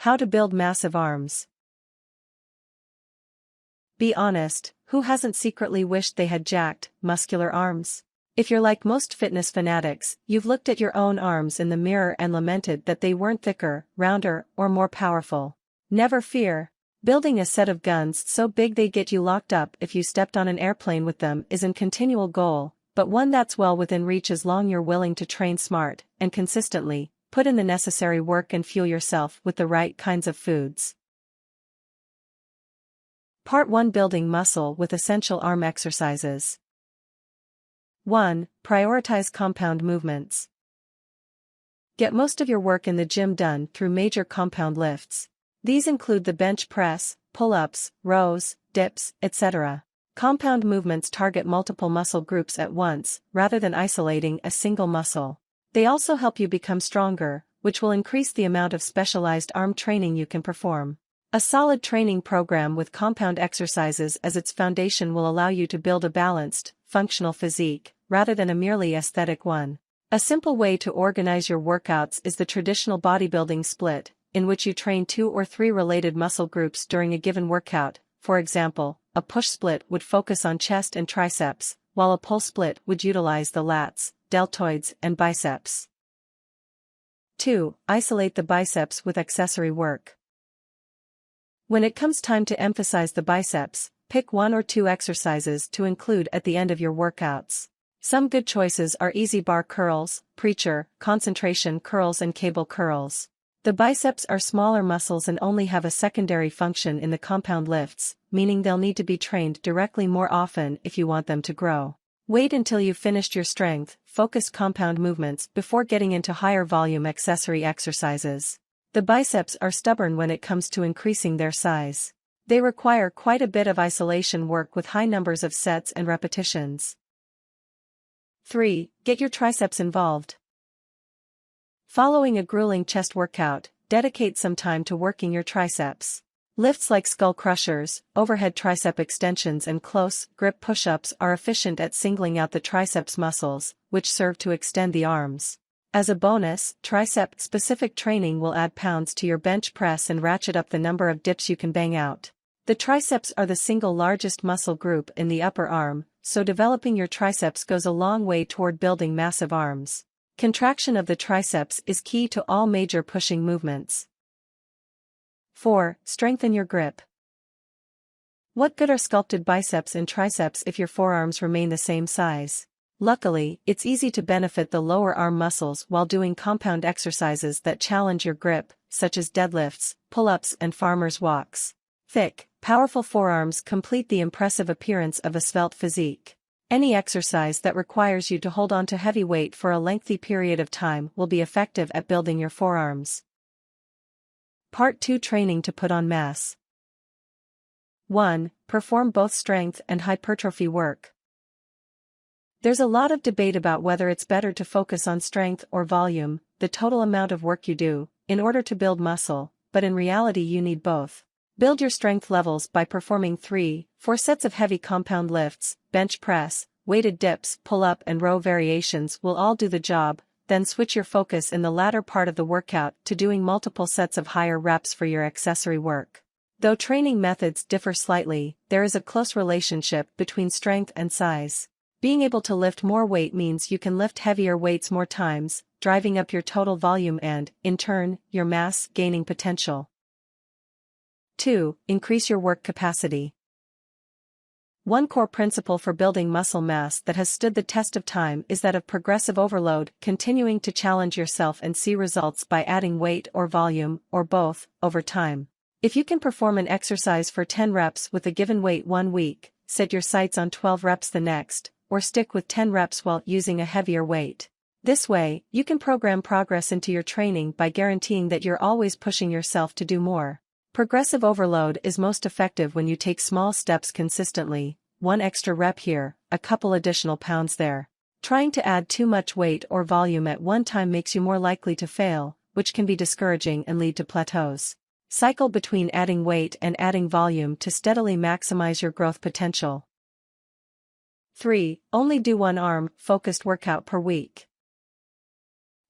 How to build massive arms. Be honest, who hasn't secretly wished they had jacked, muscular arms? If you're like most fitness fanatics, you've looked at your own arms in the mirror and lamented that they weren't thicker, rounder, or more powerful. Never fear. Building a set of guns so big they'd get you locked up if you stepped on an airplane with them is a continual goal, but one that's well within reach as long as you're willing to train smart and consistently, put in the necessary work and fuel yourself with the right kinds of foods. Part 1: Building muscle with essential arm exercises. 1. Prioritize compound movements. Get most of your work in the gym done through major compound lifts. These include the bench press, pull-ups, rows, dips, etc. Compound movements target multiple muscle groups at once, rather than isolating a single muscle. They also help you become stronger, which will increase the amount of specialized arm training you can perform. A solid training program with compound exercises as its foundation will allow you to build a balanced, functional physique, rather than a merely aesthetic one. A simple way to organize your workouts is the traditional bodybuilding split, in which you train 2 or 3 related muscle groups during a given workout. For example, a push split would focus on chest and triceps, while a pull split would utilize the lats, deltoids, and biceps. 2. Isolate the biceps with accessory work. When it comes time to emphasize the biceps, pick 1 or 2 exercises to include at the end of your workouts. Some good choices are easy bar curls, preacher, concentration curls, and cable curls. The biceps are smaller muscles and only have a secondary function in the compound lifts, meaning they'll need to be trained directly more often if you want them to grow. Wait until you've finished your strength-focused compound movements before getting into higher volume accessory exercises. The biceps are stubborn when it comes to increasing their size. They require quite a bit of isolation work with high numbers of sets and repetitions. 3. Get your triceps involved. Following a grueling chest workout, dedicate some time to working your triceps. Lifts like skull crushers, overhead tricep extensions, and close grip push-ups are efficient at singling out the triceps muscles, which serve to extend the arms. As a bonus, tricep-specific training will add pounds to your bench press and ratchet up the number of dips you can bang out. The triceps are the single largest muscle group in the upper arm, so developing your triceps goes a long way toward building massive arms. Contraction of the triceps is key to all major pushing movements. 4. Strengthen your grip. What good are sculpted biceps and triceps if your forearms remain the same size? Luckily, it's easy to benefit the lower arm muscles while doing compound exercises that challenge your grip, such as deadlifts, pull-ups, and farmer's walks. Thick, powerful forearms complete the impressive appearance of a svelte physique. Any exercise that requires you to hold on to heavy weight for a lengthy period of time will be effective at building your forearms. Part 2: Training to put on mass. 1. Perform both strength and hypertrophy work. There's a lot of debate about whether it's better to focus on strength or volume, the total amount of work you do, in order to build muscle, but in reality you need both. Build your strength levels by performing 3-4 sets of heavy compound lifts, bench press, weighted dips, pull-up, and row variations will all do the job. Then switch your focus in the latter part of the workout to doing multiple sets of higher reps for your accessory work. Though training methods differ slightly, there is a close relationship between strength and size. Being able to lift more weight means you can lift heavier weights more times, driving up your total volume and, in turn, your mass gaining potential. 2. Increase your work capacity. One core principle for building muscle mass that has stood the test of time is that of progressive overload, continuing to challenge yourself and see results by adding weight or volume, or both, over time. If you can perform an exercise for 10 reps with a given weight one week, set your sights on 12 reps the next, or stick with 10 reps while using a heavier weight. This way, you can program progress into your training by guaranteeing that you're always pushing yourself to do more. Progressive overload is most effective when you take small steps consistently, 1 extra rep here, a couple additional pounds there. Trying to add too much weight or volume at one time makes you more likely to fail, which can be discouraging and lead to plateaus. Cycle between adding weight and adding volume to steadily maximize your growth potential. 3. Only do one arm-focused workout per week.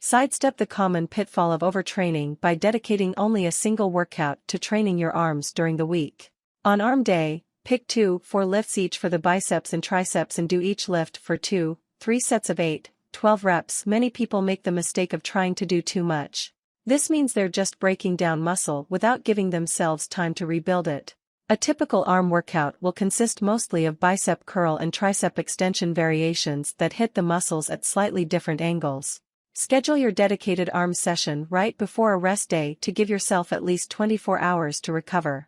Sidestep the common pitfall of overtraining by dedicating only a single workout to training your arms during the week. On arm day, pick 2-4 lifts each for the biceps and triceps and do each lift for 2-3 sets of 8-12 reps. Many people make the mistake of trying to do too much. This means they're just breaking down muscle without giving themselves time to rebuild it. A typical arm workout will consist mostly of bicep curl and tricep extension variations that hit the muscles at slightly different angles. Schedule your dedicated arm session right before a rest day to give yourself at least 24 hours to recover.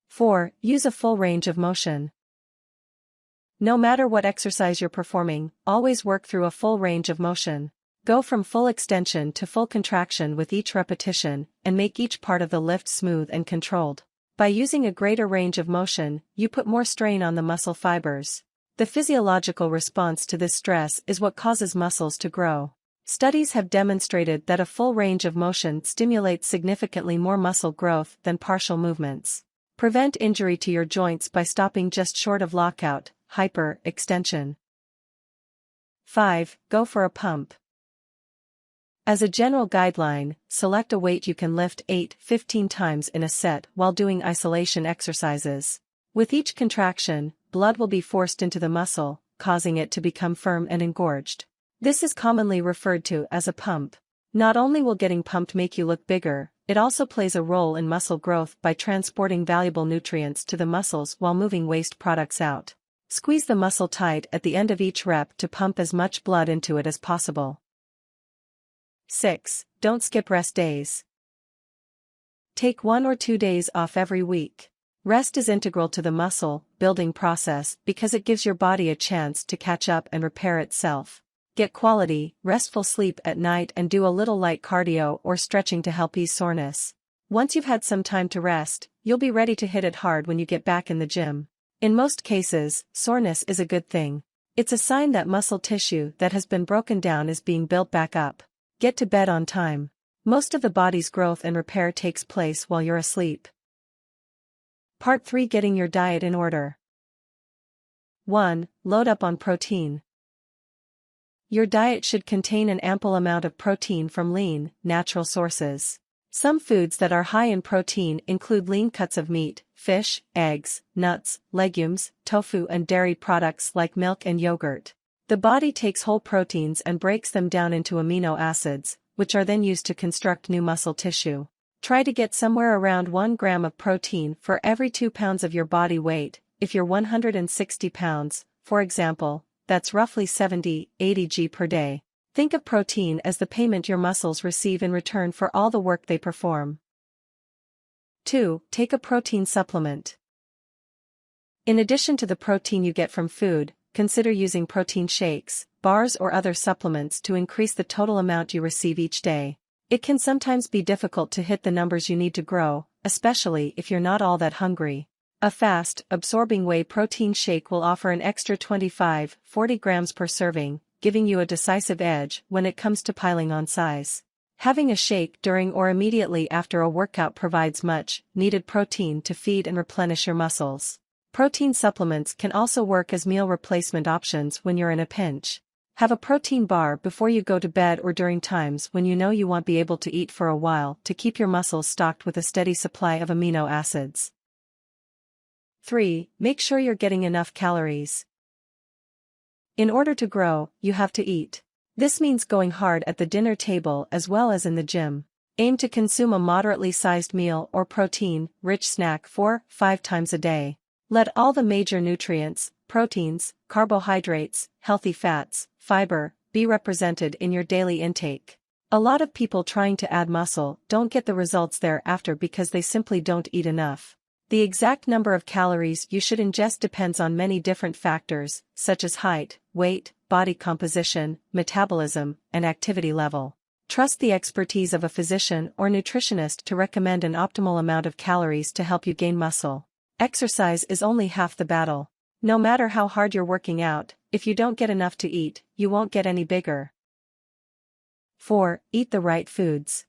4. Use a full range of motion. No matter what exercise you're performing, always work through a full range of motion. Go from full extension to full contraction with each repetition, and make each part of the lift smooth and controlled. By using a greater range of motion, you put more strain on the muscle fibers. The physiological response to this stress is what causes muscles to grow. Studies have demonstrated that a full range of motion stimulates significantly more muscle growth than partial movements. Prevent injury to your joints by stopping just short of lockout, hyperextension. 5. Go for a pump. As a general guideline, select a weight you can lift 8-15 times in a set while doing isolation exercises. With each contraction, blood will be forced into the muscle, causing it to become firm and engorged. This is commonly referred to as a pump. Not only will getting pumped make you look bigger, it also plays a role in muscle growth by transporting valuable nutrients to the muscles while moving waste products out. Squeeze the muscle tight at the end of each rep to pump as much blood into it as possible. 6. Don't skip rest days. Take 1 or 2 days off every week. Rest is integral to the muscle building process because it gives your body a chance to catch up and repair itself. Get quality, restful sleep at night and do a little light cardio or stretching to help ease soreness. Once you've had some time to rest, you'll be ready to hit it hard when you get back in the gym. In most cases, soreness is a good thing. It's a sign that muscle tissue that has been broken down is being built back up. Get to bed on time. Most of the body's growth and repair takes place while you're asleep. Part 3. Getting your diet in order. 1. Load up on protein. Your diet should contain an ample amount of protein from lean, natural sources. Some foods that are high in protein include lean cuts of meat, fish, eggs, nuts, legumes, tofu and dairy products like milk and yogurt. The body takes whole proteins and breaks them down into amino acids, which are then used to construct new muscle tissue. Try to get somewhere around 1 gram of protein for every 2 pounds of your body weight. If you're 160 pounds, for example, that's roughly 70-80 g per day. Think of protein as the payment your muscles receive in return for all the work they perform. 2. Take a protein supplement. In addition to the protein you get from food, consider using protein shakes, bars or other supplements to increase the total amount you receive each day. It can sometimes be difficult to hit the numbers you need to grow, especially if you're not all that hungry. A fast, absorbing whey protein shake will offer an extra 25-40 grams per serving, giving you a decisive edge when it comes to piling on size. Having a shake during or immediately after a workout provides much-needed protein to feed and replenish your muscles. Protein supplements can also work as meal replacement options when you're in a pinch. Have a protein bar before you go to bed or during times when you know you won't be able to eat for a while to keep your muscles stocked with a steady supply of amino acids. 3. Make sure you're getting enough calories. In order to grow, you have to eat. This means going hard at the dinner table as well as in the gym. Aim to consume a moderately sized meal or protein-rich snack 4-5 times a day. Let all the major nutrients, proteins, carbohydrates, healthy fats, fiber, be represented in your daily intake. A lot of people trying to add muscle don't get the results thereafter because they simply don't eat enough. The exact number of calories you should ingest depends on many different factors, such as height, weight, body composition, metabolism, and activity level. Trust the expertise of a physician or nutritionist to recommend an optimal amount of calories to help you gain muscle. Exercise is only half the battle. No matter how hard you're working out, if you don't get enough to eat, you won't get any bigger. 4. Eat the right foods.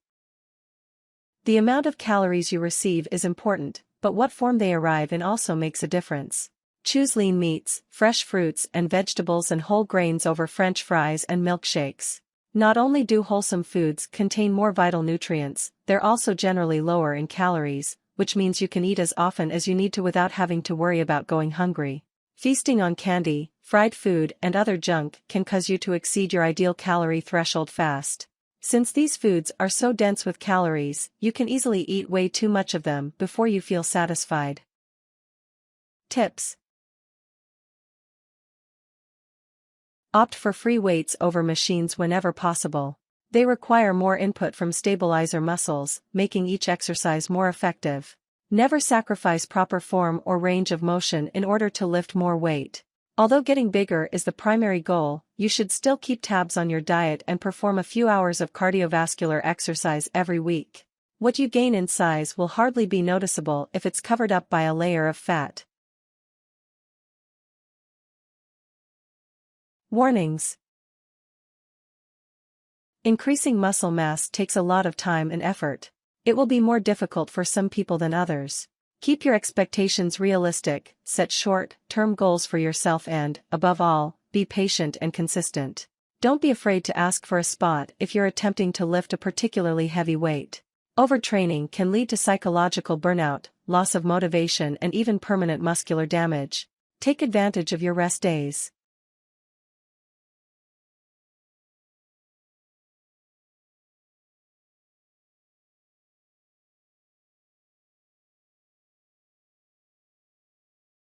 The amount of calories you receive is important, but what form they arrive in also makes a difference. Choose lean meats, fresh fruits and vegetables and whole grains over French fries and milkshakes. Not only do wholesome foods contain more vital nutrients, they're also generally lower in calories, which means you can eat as often as you need to without having to worry about going hungry. Feasting on candy, fried food and other junk can cause you to exceed your ideal calorie threshold fast. Since these foods are so dense with calories, you can easily eat way too much of them before you feel satisfied. Tips: opt for free weights over machines whenever possible. They require more input from stabilizer muscles, making each exercise more effective. Never sacrifice proper form or range of motion in order to lift more weight. Although getting bigger is the primary goal, you should still keep tabs on your diet and perform a few hours of cardiovascular exercise every week. What you gain in size will hardly be noticeable if it's covered up by a layer of fat. Warnings: increasing muscle mass takes a lot of time and effort. It will be more difficult for some people than others. Keep your expectations realistic, set short-term goals for yourself and, above all, be patient and consistent. Don't be afraid to ask for a spot if you're attempting to lift a particularly heavy weight. Overtraining can lead to psychological burnout, loss of motivation and even permanent muscular damage. Take advantage of your rest days.